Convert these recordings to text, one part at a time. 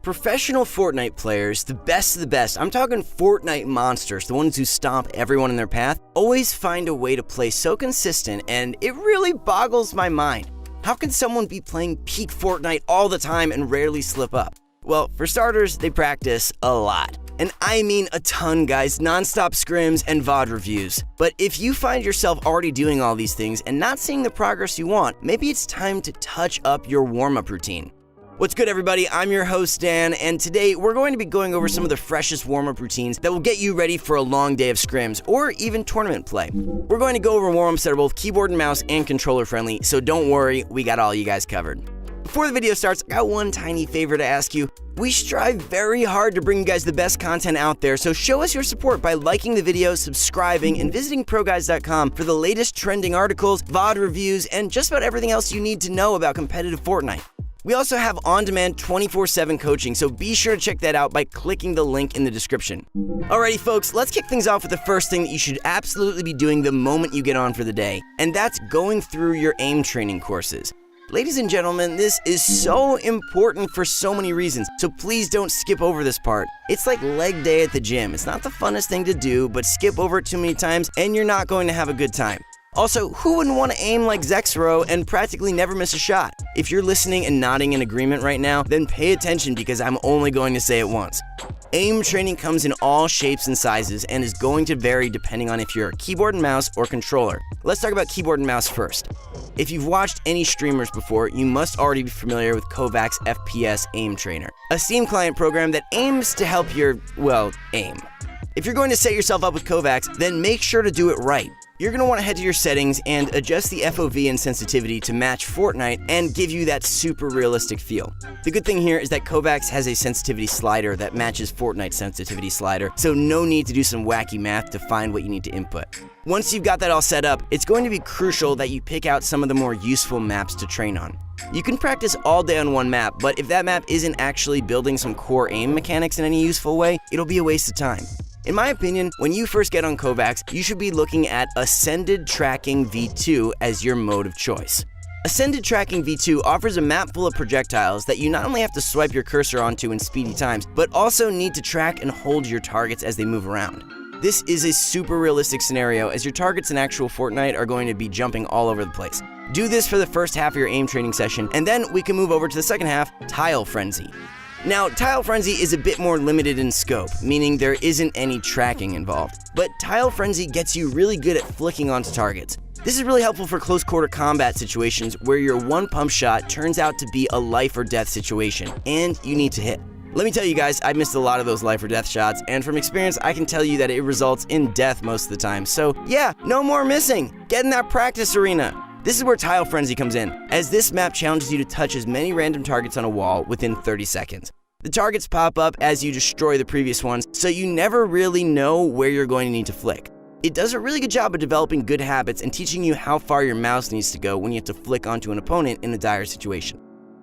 Professional Fortnite players, the best of the best, I'm talking Fortnite monsters, the ones who stomp everyone in their path, always find a way to play so consistent, and it really boggles my mind. How can someone be playing peak Fortnite all the time and rarely slip up? Well, for starters, they practice a lot. And I mean a ton, guys, non-stop scrims and VOD reviews. But if you find yourself already doing all these things and not seeing the progress you want, maybe it's time to touch up your warm-up routine. What's good, everybody? I'm your host, Dan, and today we're going to be going over some of the freshest warm-up routines that will get you ready for a long day of scrims or even tournament play. We're going to go over warm-ups that are both keyboard and mouse and controller friendly, so don't worry, we got all you guys covered. Before the video starts, I got one tiny favor to ask you. We strive very hard to bring you guys the best content out there, so show us your support by liking the video, subscribing, and visiting ProGuides.com for the latest trending articles, VOD reviews, and just about everything else you need to know about competitive Fortnite. We also have on-demand 24/7 coaching, so be sure to check that out by clicking the link in the description. Alrighty folks, let's kick things off with the first thing that you should absolutely be doing the moment you get on for the day, and that's going through your aim training courses. Ladies and gentlemen, this is so important for so many reasons, so please don't skip over this part. It's like leg day at the gym. It's not the funnest thing to do, but skip over it too many times and you're not going to have a good time. Also, who wouldn't want to aim like Zexro and practically never miss a shot? If you're listening and nodding in agreement right now, then pay attention because I'm only going to say it once. Aim training comes in all shapes and sizes and is going to vary depending on if you're a keyboard and mouse or controller. Let's talk about keyboard and mouse first. If you've watched any streamers before, you must already be familiar with Kovaaks FPS Aim Trainer, a Steam client program that aims to help your, well, aim. If you're going to set yourself up with Kovaaks, then make sure to do it right. You're going to want to head to your settings and adjust the FOV and sensitivity to match Fortnite and give you that super realistic feel. The good thing here is that Kovaaks has a sensitivity slider that matches Fortnite's sensitivity slider, so no need to do some wacky math to find what you need to input. Once you've got that all set up, it's going to be crucial that you pick out some of the more useful maps to train on. You can practice all day on one map, but if that map isn't actually building some core aim mechanics in any useful way, it'll be a waste of time. In my opinion, when you first get on Kovaaks, you should be looking at Ascended Tracking V2 as your mode of choice. Ascended Tracking V2 offers a map full of projectiles that you not only have to swipe your cursor onto in speedy times, but also need to track and hold your targets as they move around. This is a super realistic scenario as your targets in actual Fortnite are going to be jumping all over the place. Do this for the first half of your aim training session, and then we can move over to the second half, Tile Frenzy. Now, Tile Frenzy is a bit more limited in scope, meaning there isn't any tracking involved, but Tile Frenzy gets you really good at flicking onto targets. This is really helpful for close quarter combat situations where your one pump shot turns out to be a life or death situation, and you need to hit. Let me tell you guys, I missed a lot of those life or death shots, and from experience, I can tell you that it results in death most of the time. So yeah, no more missing. Get in that practice arena. This is where Tile Frenzy comes in, as this map challenges you to touch as many random targets on a wall within 30 seconds. The targets pop up as you destroy the previous ones, so you never really know where you're going to need to flick. It does a really good job of developing good habits and teaching you how far your mouse needs to go when you have to flick onto an opponent in a dire situation.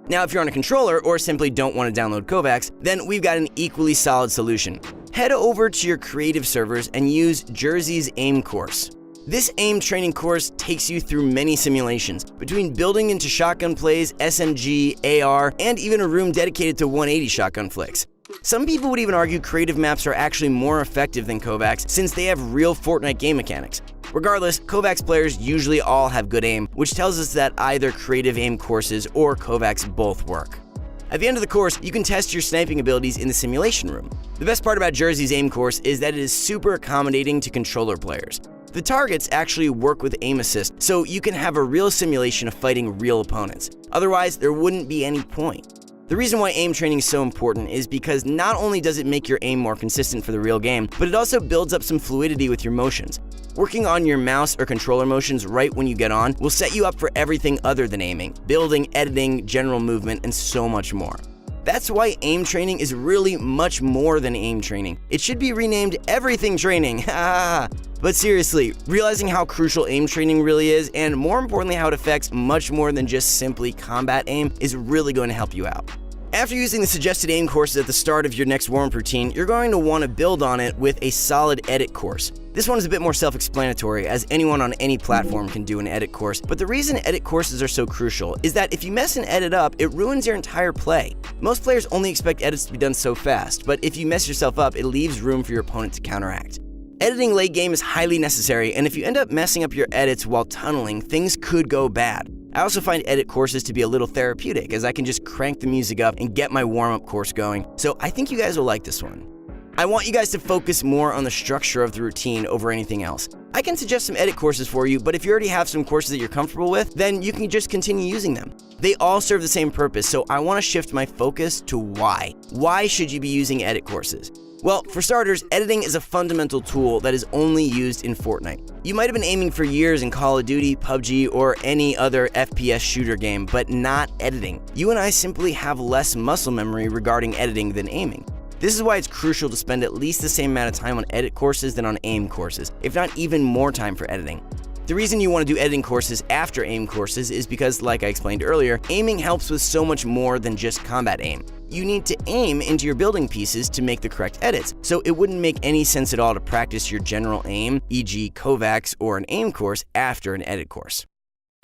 Now, if you're on a controller or simply don't want to download Kovaaks, then we've got an equally solid solution. Head over to your creative servers and use Jersey's Aim course. This aim training course takes you through many simulations, between building into shotgun plays, SMG, AR, and even a room dedicated to 180 shotgun flicks. Some people would even argue creative maps are actually more effective than Kovaaks since they have real Fortnite game mechanics. Regardless, Kovaaks players usually all have good aim, which tells us that either creative aim courses or Kovaaks both work. At the end of the course, you can test your sniping abilities in the simulation room. The best part about Jersey's aim course is that it is super accommodating to controller players. The targets actually work with aim assist, so you can have a real simulation of fighting real opponents. Otherwise, there wouldn't be any point. The reason why aim training is so important is because not only does it make your aim more consistent for the real game, but it also builds up some fluidity with your motions. Working on your mouse or controller motions right when you get on will set you up for everything other than aiming, building, editing, general movement, and so much more. That's why aim training is really much more than aim training. It should be renamed everything training. But seriously, realizing how crucial aim training really is, and more importantly how it affects much more than just simply combat aim, is really going to help you out. After using the suggested aim courses at the start of your next warm-up routine, you're going to want to build on it with a solid edit course. This one is a bit more self-explanatory, as anyone on any platform can do an edit course, but the reason edit courses are so crucial is that if you mess an edit up, it ruins your entire play. Most players only expect edits to be done so fast, but if you mess yourself up, it leaves room for your opponent to counteract. Editing late game is highly necessary, and if you end up messing up your edits while tunneling, things could go bad. I also find edit courses to be a little therapeutic, as I can just crank the music up and get my warm-up course going, so I think you guys will like this one. I want you guys to focus more on the structure of the routine over anything else. I can suggest some edit courses for you, but if you already have some courses that you're comfortable with, then you can just continue using them. They all serve the same purpose, so I want to shift my focus to why. Why should you be using edit courses? Well, for starters, editing is a fundamental tool that is only used in Fortnite. You might have been aiming for years in Call of Duty, PUBG, or any other FPS shooter game, but not editing. You and I simply have less muscle memory regarding editing than aiming. This is why it's crucial to spend at least the same amount of time on edit courses than on aim courses, if not even more time for editing. The reason you want to do editing courses after aim courses is because, like I explained earlier, aiming helps with so much more than just combat aim. You need to aim into your building pieces to make the correct edits, so it wouldn't make any sense at all to practice your general aim, e.g. kovaaks or an aim course, after an edit course.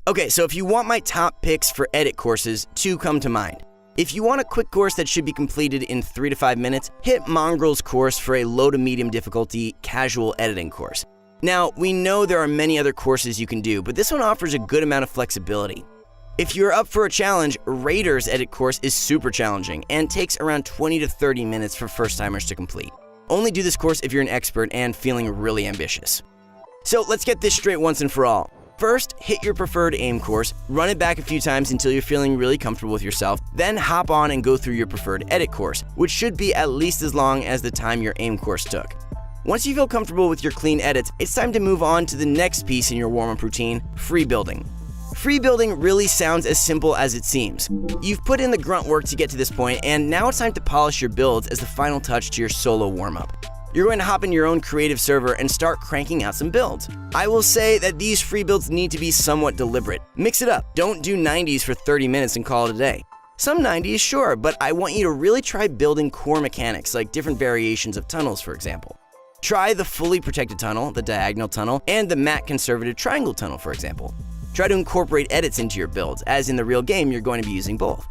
Okay, so if you want my top picks for edit courses, two come to mind. If you want a quick course that should be completed in 3 to 5 minutes, hit Mongrel's course for a low to medium difficulty casual editing course. Now, we know there are many other courses you can do, but this one offers a good amount of flexibility. If you're up for a challenge, Raider's edit course is super challenging and takes around 20 to 30 minutes for first-timers to complete. Only do this course if you're an expert and feeling really ambitious. So let's get this straight once and for all. First, hit your preferred aim course, run it back a few times until you're feeling really comfortable with yourself, then hop on and go through your preferred edit course, which should be at least as long as the time your aim course took. Once you feel comfortable with your clean edits, it's time to move on to the next piece in your warm-up routine, free building. Free building really sounds as simple as it seems. You've put in the grunt work to get to this point, and now it's time to polish your builds as the final touch to your solo warm-up. You're going to hop in your own creative server and start cranking out some builds. I will say that these free builds need to be somewhat deliberate. Mix it up. Don't do 90s for 30 minutes and call it a day. Some 90s, sure, but I want you to really try building core mechanics like different variations of tunnels, for example. Try the fully protected tunnel, the diagonal tunnel, and the matte conservative triangle tunnel, for example. Try to incorporate edits into your builds, as in the real game you're going to be using both.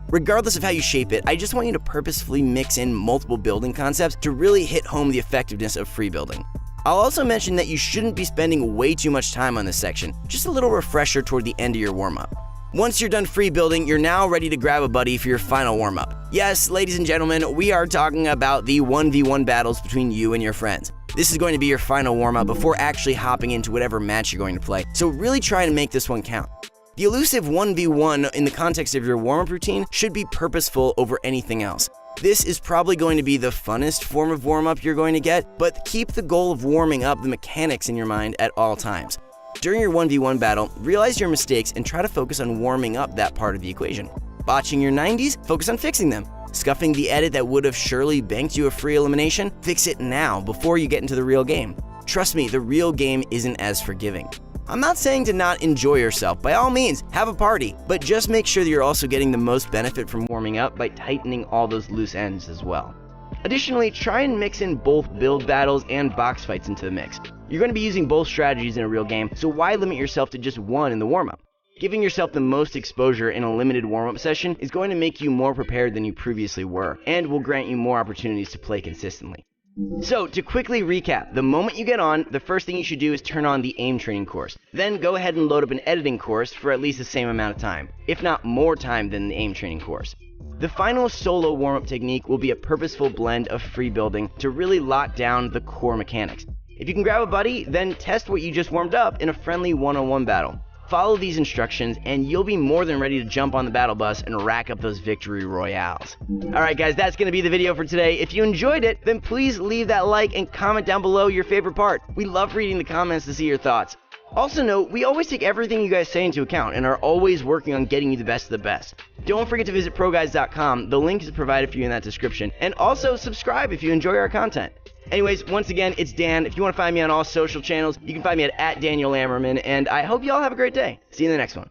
Regardless of how you shape it, I just want you to purposefully mix in multiple building concepts to really hit home the effectiveness of free building. I'll also mention that you shouldn't be spending way too much time on this section, just a little refresher toward the end of your warm-up. Once you're done free building, you're now ready to grab a buddy for your final warm-up. Yes, ladies and gentlemen, we are talking about the 1v1 battles between you and your friends. This is going to be your final warm-up before actually hopping into whatever match you're going to play, so really try to make this one count. The elusive 1v1 in the context of your warm-up routine should be purposeful over anything else. This is probably going to be the funnest form of warm-up you're going to get, but keep the goal of warming up the mechanics in your mind at all times. During your 1v1 battle, realize your mistakes and try to focus on warming up that part of the equation. Botching your 90s, focus on fixing them. Scuffing the edit that would have surely banked you a free elimination, fix it now before you get into the real game. Trust me, the real game isn't as forgiving. I'm not saying to not enjoy yourself. By all means, have a party, but just make sure that you're also getting the most benefit from warming up by tightening all those loose ends as well. Additionally, try and mix in both build battles and box fights into the mix. You're going to be using both strategies in a real game, so why limit yourself to just one in the warm-up? Giving yourself the most exposure in a limited warm-up session is going to make you more prepared than you previously were, and will grant you more opportunities to play consistently. So, to quickly recap, the moment you get on, the first thing you should do is turn on the aim training course. Then go ahead and load up an editing course for at least the same amount of time, if not more time than the aim training course. The final solo warm-up technique will be a purposeful blend of free building to really lock down the core mechanics. If you can grab a buddy, then test what you just warmed up in a friendly one-on-one battle. Follow these instructions and you'll be more than ready to jump on the battle bus and rack up those victory royales. Alright guys, that's going to be the video for today. If you enjoyed it, then please leave that like and comment down below your favorite part. We love reading the comments to see your thoughts. Also note, we always take everything you guys say into account and are always working on getting you the best of the best. Don't forget to visit proguides.com, the link is provided for you in that description, and also subscribe if you enjoy our content. Anyways, once again, it's Dan. If you want to find me on all social channels, you can find me at @DanielAmmerman, and I hope you all have a great day. See you in the next one.